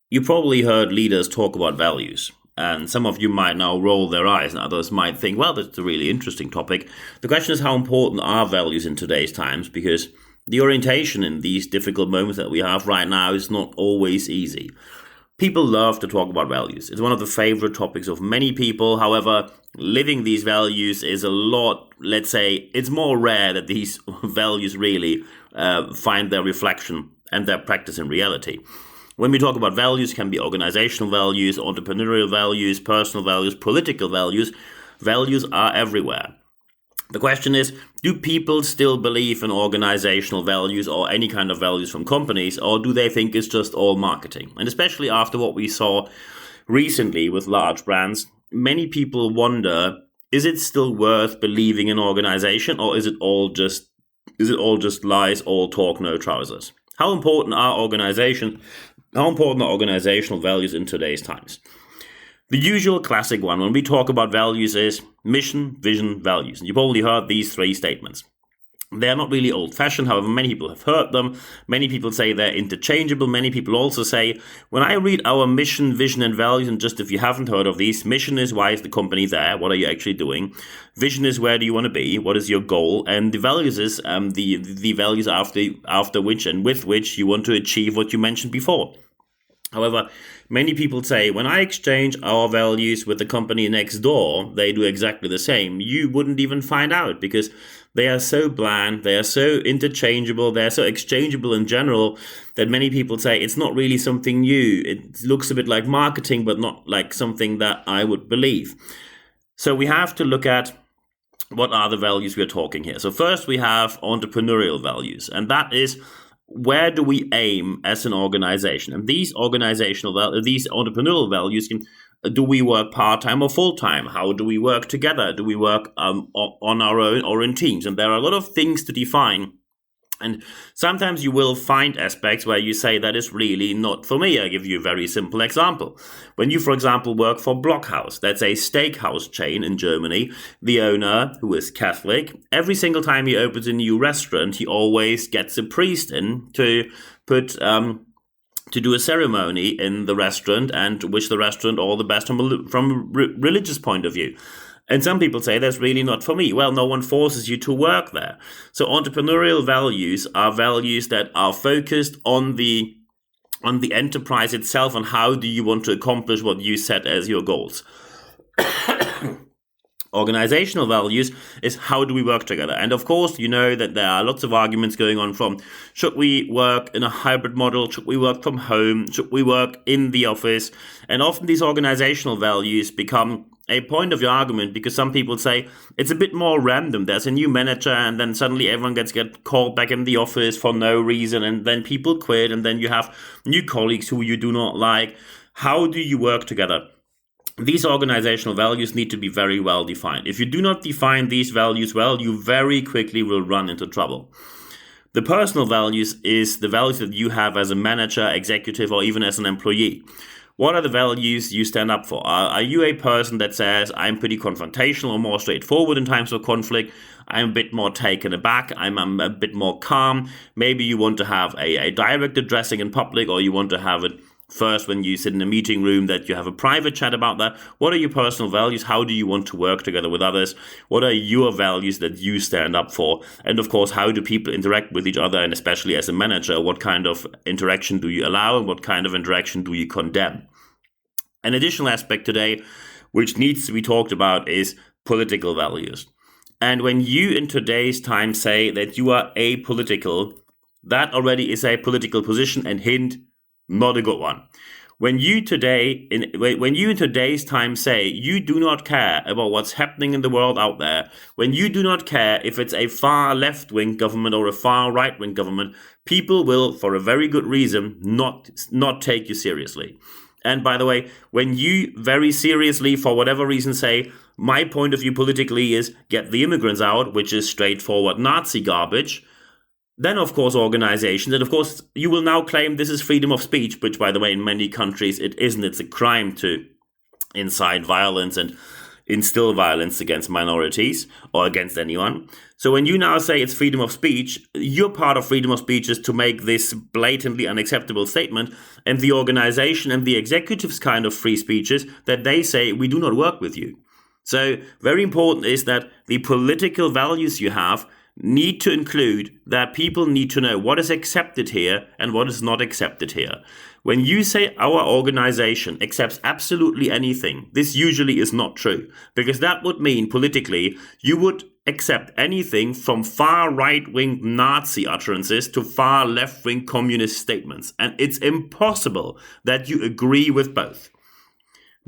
You probably heard leaders talk about values, and some of you might now roll their eyes, and others might think, well, that's a really interesting topic. The question is, how important are values in today's times? Because the orientation in these difficult moments that we have right now is not always easy. People love to talk about values. It's one of the favorite topics of many people. However, living these values is a lot, let's say, it's more rare that these values really find their reflection and their practice in reality. When we talk about values, it can be organizational values, entrepreneurial values, personal values, political values. Values are everywhere. The question is, do people still believe in organizational values or any kind of values from companies, or do they think it's just all marketing? And especially after what we saw recently with large brands, many people wonder, is it still worth believing in organization, or is it all just lies, all talk, no trousers? How important are organizations? How important are organizational values in today's times? The usual classic one when we talk about values is mission, vision, values. And you've probably heard these three statements. They're not really old-fashioned, however, many people have heard them. Many people say they're interchangeable. Many people also say, when I read our mission, vision, and values, and just if you haven't heard of these, mission is why is the company there? What are you actually doing? Vision is where do you want to be? What is your goal? And the values is the values after which and with which you want to achieve what you mentioned before. However, many people say, when I exchange our values with the company next door, they do exactly the same. You wouldn't even find out because they are so bland, they are so interchangeable, they are so exchangeable in general that many people say it's not really something new. It looks a bit like marketing, but not like something that I would believe. So we have to look at what are the values we're talking here. So first we have entrepreneurial values, and that is, where do we aim as an organization? And these entrepreneurial values do we work part-time or full-time? How do we work together? Do we work on our own or in teams? And there are a lot of things to define. And sometimes you will find aspects where you say that is really not for me. I'll give you a very simple example. When you, for example, work for Blockhaus, that's a steakhouse chain in Germany, the owner, who is Catholic, every single time he opens a new restaurant, he always gets a priest in to do a ceremony in the restaurant and wish the restaurant all the best from a religious point of view. And some people say that's really not for me. Well, no one forces you to work there. So entrepreneurial values are values that are focused on the enterprise itself and how do you want to accomplish what you set as your goals. Organizational values is how do we work together? And of course, you know that there are lots of arguments going on from should we work in a hybrid model? Should we work from home? Should we work in the office? And often these organizational values become a point of your argument because some people say it's a bit more random. There's a new manager and then suddenly everyone gets called back in the office for no reason and then people quit and then you have new colleagues who you do not like. How do you work together? These organizational values need to be very well defined. If you do not define these values well, you very quickly will run into trouble. The personal values is the values that you have as a manager, executive, or even as an employee. What are the values you stand up for? Are you a person that says, I'm pretty confrontational or more straightforward in times of conflict? I'm a bit more taken aback. I'm a bit more calm. Maybe you want to have a direct addressing in public, or you want to have it first when you sit in a meeting room that you have a private chat about that. What are your personal values? How do you want to work together with others? What are your values that you stand up for? And of course, how do people interact with each other? And especially as a manager, what kind of interaction do you allow and what kind of interaction do you condemn? An additional aspect today, which needs to be talked about, is political values. And when you in today's time say that you are apolitical, that already is a political position, and hint, not a good one. When you in today's time say you do not care about what's happening in the world out there, when you do not care if it's a far left-wing government or a far right-wing government, people will, for a very good reason, not take you seriously. And by the way, when you very seriously, for whatever reason, say, my point of view politically is get the immigrants out, which is straightforward Nazi garbage, then, of course, organizations, and of course, you will now claim this is freedom of speech, which, by the way, in many countries, it isn't. It's a crime to incite violence and instill violence against minorities or against anyone. So when you now say it's freedom of speech, your part of freedom of speech is to make this blatantly unacceptable statement, and the organization and the executive's kind of free speech is that they say, we do not work with you. So very important is that the political values you have need to include that people need to know what is accepted here and what is not accepted here. When you say our organization accepts absolutely anything, this usually is not true, because that would mean politically you would accept anything from far right-wing Nazi utterances to far left-wing communist statements. And it's impossible that you agree with both.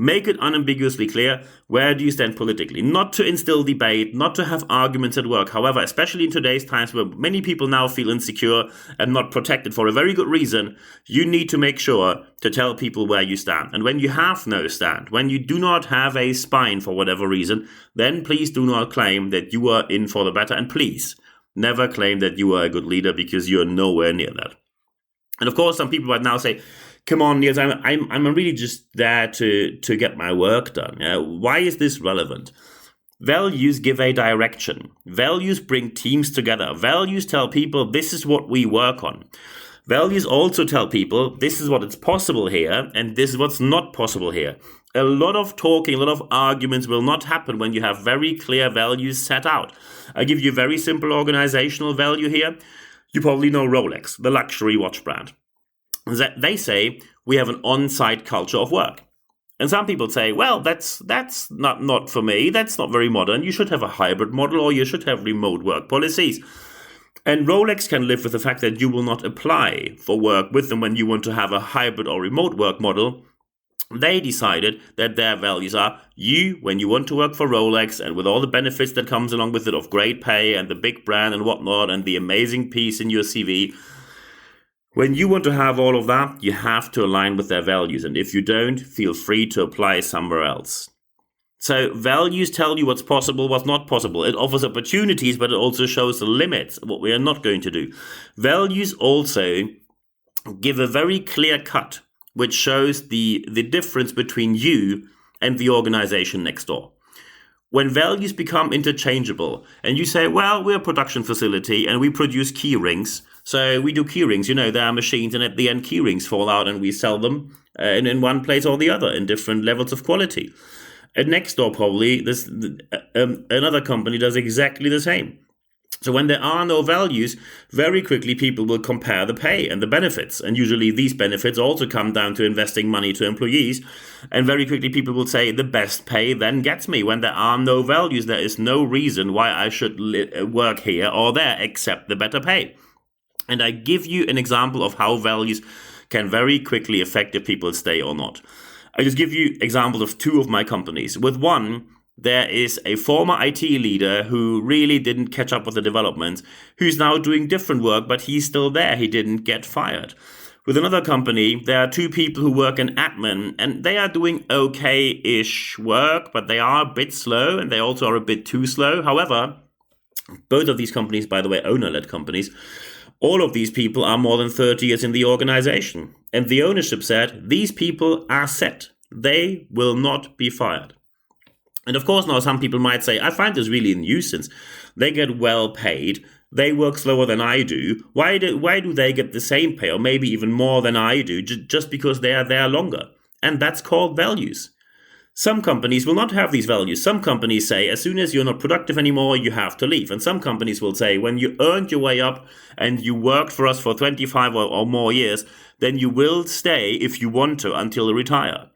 Make it unambiguously clear where do you stand politically. Not to instill debate, not to have arguments at work. However, especially in today's times where many people now feel insecure and not protected for a very good reason, you need to make sure to tell people where you stand. And when you have no stand, when you do not have a spine for whatever reason, then please do not claim that you are in for the better. And please never claim that you are a good leader, because you are nowhere near that. And of course, some people right now say, come on, Niels, I'm really just there to get my work done. Why is this relevant? Values give a direction. Values bring teams together. Values tell people this is what we work on. Values also tell people this is what is possible here and this is what's not possible here. A lot of talking, a lot of arguments will not happen when you have very clear values set out. I give you a very simple organizational value here. You probably know Rolex, the luxury watch brand. They say we have an on-site culture of work. And some people say, well, that's not for me. That's not very modern. You should have a hybrid model, or you should have remote work policies. And Rolex can live with the fact that you will not apply for work with them when you want to have a hybrid or remote work model. They decided that their values are you, when you want to work for Rolex and with all the benefits that comes along with it of great pay and the big brand and whatnot and the amazing piece in your CV, when you want to have all of that, you have to align with their values. And if you don't, feel free to apply somewhere else. So values tell you what's possible, what's not possible. It offers opportunities, but it also shows the limits of what we are not going to do. Values also give a very clear cut, which shows the difference between you and the organization next door. When values become interchangeable and you say, well, we're a production facility and we produce key rings, so we do key rings, there are machines, and at the end key rings fall out and we sell them in one place or the other in different levels of quality. And next door probably another company does exactly the same. So when there are no values, very quickly people will compare the pay and the benefits. And usually these benefits also come down to investing money to employees. And very quickly people will say the best pay then gets me. When there are no values, there is no reason why I should work here or there except the better pay. And I give you an example of how values can very quickly affect if people stay or not. I just give you examples of two of my companies. With one, there is a former IT leader who really didn't catch up with the developments, who's now doing different work, but he's still there. He didn't get fired. With another company, there are two people who work in admin, and they are doing okay-ish work, but they are a bit slow, and they also are a bit too slow. However, both of these companies, by the way, owner-led companies, all of these people are more than 30 years in the organization. And the ownership said, these people are set. They will not be fired. And of course, now some people might say, I find this really a nuisance. They get well paid. They work slower than I do. Why do they get the same pay, or maybe even more than I do, just because they are there longer? And that's called values. Some companies will not have these values. Some companies say, as soon as you're not productive anymore, you have to leave. And some companies will say, when you earned your way up and you worked for us for 25 or more years, then you will stay if you want to until you retire.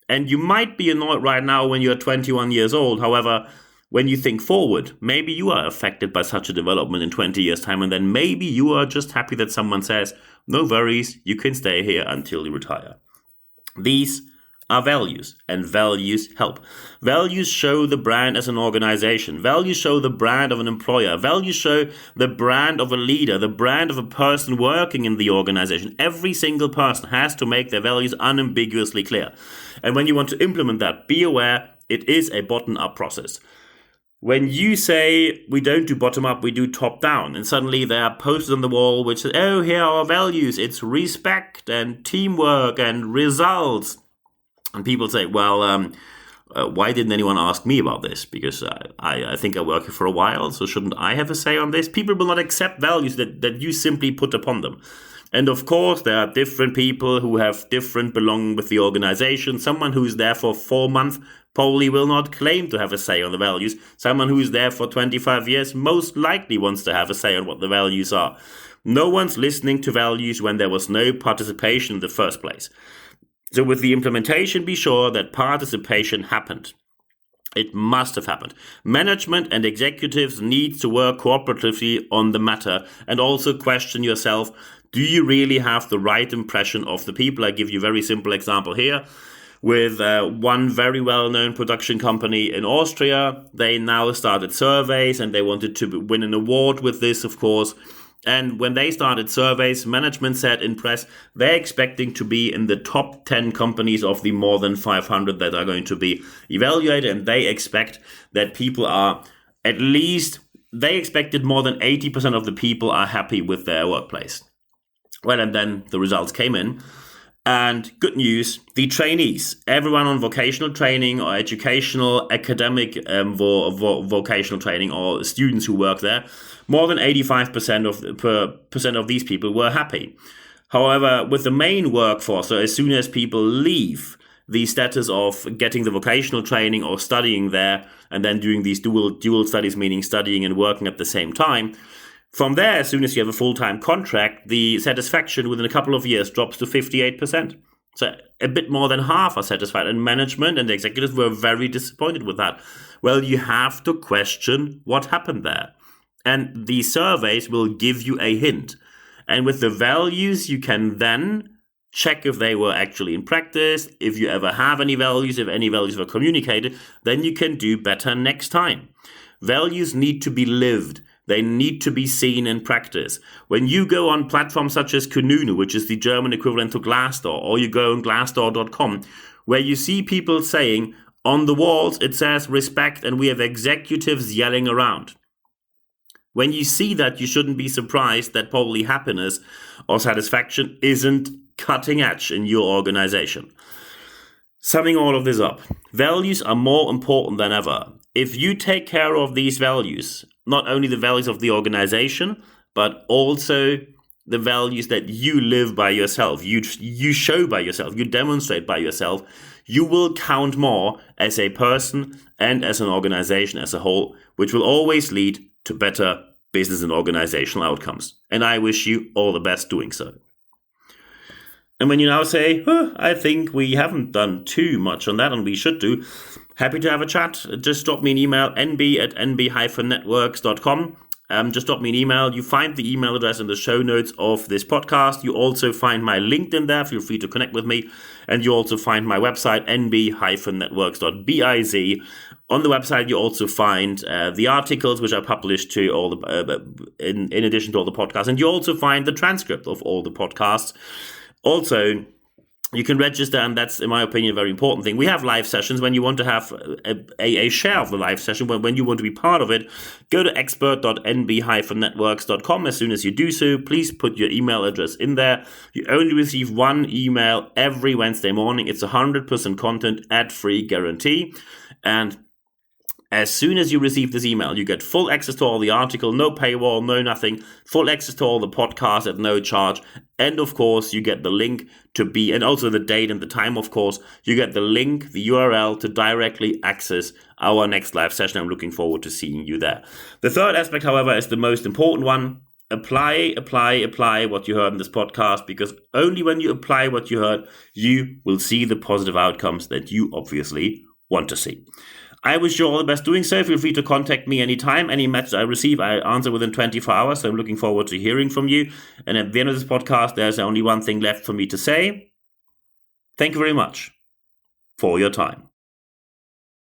And you might be annoyed right now when you're 21 years old. However, when you think forward, maybe you are affected by such a development in 20 years' time, and then maybe you are just happy that someone says, no worries, you can stay here until you retire. These are values, and values help. Values show the brand as an organization. Values show the brand of an employer. Values show the brand of a leader, the brand of a person working in the organization. Every single person has to make their values unambiguously clear. And when you want to implement that, be aware it is a bottom-up process. When you say we don't do bottom-up, we do top-down, and suddenly there are posters on the wall which say, oh, here are our values. It's respect and teamwork and results. And people say, well, why didn't anyone ask me about this? Because I think I work here for a while, so shouldn't I have a say on this? People will not accept values that you simply put upon them. And of course, there are different people who have different belonging with the organization. Someone who's there for 4 months probably will not claim to have a say on the values. Someone who's there for 25 years most likely wants to have a say on what the values are. No one's listening to values when there was no participation in the first place. So with the implementation, be sure that participation happened. It must have happened. Management and executives need to work cooperatively on the matter and also question yourself, do you really have the right impression of the people? I give you a very simple example here. With one very well-known production company in Austria, they now started surveys and they wanted to win an award with this, of course. And when they started surveys, management said in press, they're expecting to be in the top 10 companies of the more than 500 that are going to be evaluated. And they expect that people are they expected more than 80% of the people are happy with their workplace. Well, and then the results came in. And good news, the trainees, everyone on vocational training or educational, academic vocational training or students who work there, more than 85% of these people were happy. However, with the main workforce, so as soon as people leave the status of getting the vocational training or studying there and then doing these dual studies, meaning studying and working at the same time, from there, as soon as you have a full-time contract, the satisfaction within a couple of years drops to 58%. So a bit more than half are satisfied, and management and the executives were very disappointed with that. Well, you have to question what happened there. And the surveys will give you a hint. And with the values, you can then check if they were actually in practice. If you ever have any values, if any values were communicated, then you can do better next time. Values need to be lived. They need to be seen in practice. When you go on platforms such as Kununu, which is the German equivalent to Glassdoor, or you go on glassdoor.com, where you see people saying, on the walls it says respect, and we have executives yelling around. When you see that, you shouldn't be surprised that probably happiness or satisfaction isn't cutting edge in your organization. Summing all of this up, values are more important than ever. If you take care of these values, not only the values of the organization, but also the values that you live by yourself, you show by yourself, you demonstrate by yourself, you will count more as a person and as an organization as a whole, which will always lead to better business and organizational outcomes. And I wish you all the best doing so. And when you now say, I think we haven't done too much on that and we should do, happy to have a chat. Just drop me an email, nb@nb-networks.com. Just drop me an email. You find the email address in the show notes of this podcast. You also find my LinkedIn there. Feel free to connect with me. And you also find my website, nb-networks.biz. On the website, you also find the articles which are published to all the in addition to all the podcasts. And you also find the transcript of all the podcasts. Also, you can register, and that's, in my opinion, a very important thing. We have live sessions. When you want to have a share of the live session, when you want to be part of it, go to expert.nb-networks.com. As soon as you do so, please put your email address in there. You only receive one email every Wednesday morning. It's 100% content, ad-free guarantee. And as soon as you receive this email, you get full access to all the article, no paywall, no nothing, full access to all the podcasts at no charge. And of course, you get the link and also the date and the time, of course. You get the link, the URL to directly access our next live session. I'm looking forward to seeing you there. The third aspect, however, is the most important one. Apply what you heard in this podcast, because only when you apply what you heard, you will see the positive outcomes that you obviously want to see. I wish you all the best doing so. Feel free to contact me anytime. Any message I receive, I answer within 24 hours. So I'm looking forward to hearing from you. And at the end of this podcast, there's only one thing left for me to say. Thank you very much for your time.